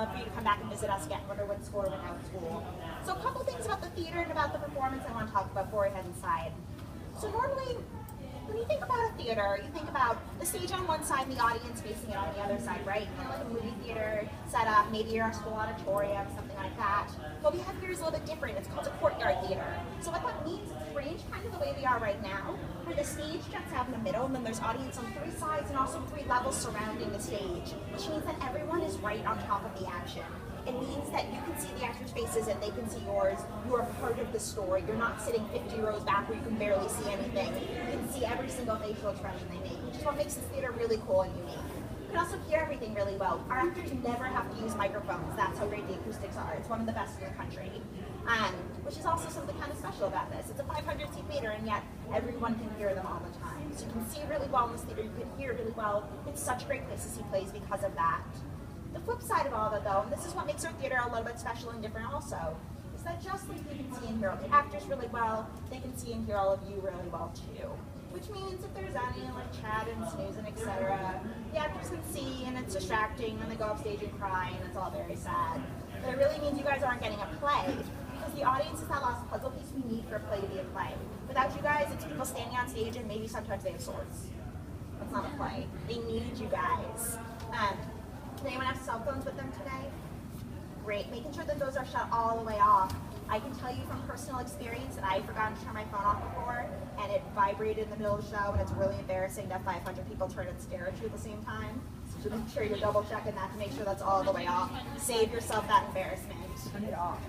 love for you to come back and visit us again, whether with school or without school. So a couple things about the theater and about the performance I want to talk about before we head inside. So normally, when you think about a theater, you think about the stage on one side and the audience facing it on the other side, right? Kind of like a movie theater setup, maybe you're a school auditorium, something like that. What we have here is a little bit different. It's called a courtyard theater. So what that means is it's arranged kind of the way we are right now, where the stage juts out in the middle, and then there's audience on 3 sides and also 3 levels surrounding the stage, which means that everyone is right on top of the action. It means that you can see the actors' faces and they can see yours. You are part of the story. You're not sitting 50 rows back where you can barely see anything. You can see every single facial expression they make, which is what makes this theater really cool and unique. You can also hear everything really well. Our actors never have to use microphones. That's how great the acoustics are. It's one of the best in the country. Which is also something kind of special about this. It's a 500-seat theater, and yet everyone can hear them all the time. So you can see really well in this theater. You can hear really well. It's such a great place to see plays because of that. The flip side of all of it, though, and this is what makes our theater a little bit special and different also, is that just like you can see and hear all the actors really well, they can see and hear all of you really well too. Which means if there's any like chat and snoozing, etc., the actors can see and it's distracting and they go off stage and cry and it's all very sad. But it really means you guys aren't getting a play, because the audience is that last puzzle piece we need for a play to be a play. Without you guys, it's people standing on stage and maybe sometimes they have swords. That's not a play. They need you guys. Does anyone have cell phones with them today? Great. Making sure that those are shut all the way off. I can tell you from personal experience that I've forgotten to turn my phone off before, and it vibrated in the middle of the show, and it's really embarrassing to have 500 people turn and stare at you at the same time. So make sure you're double checking that to make sure that's all the way off. Save yourself that embarrassment. Turn it off.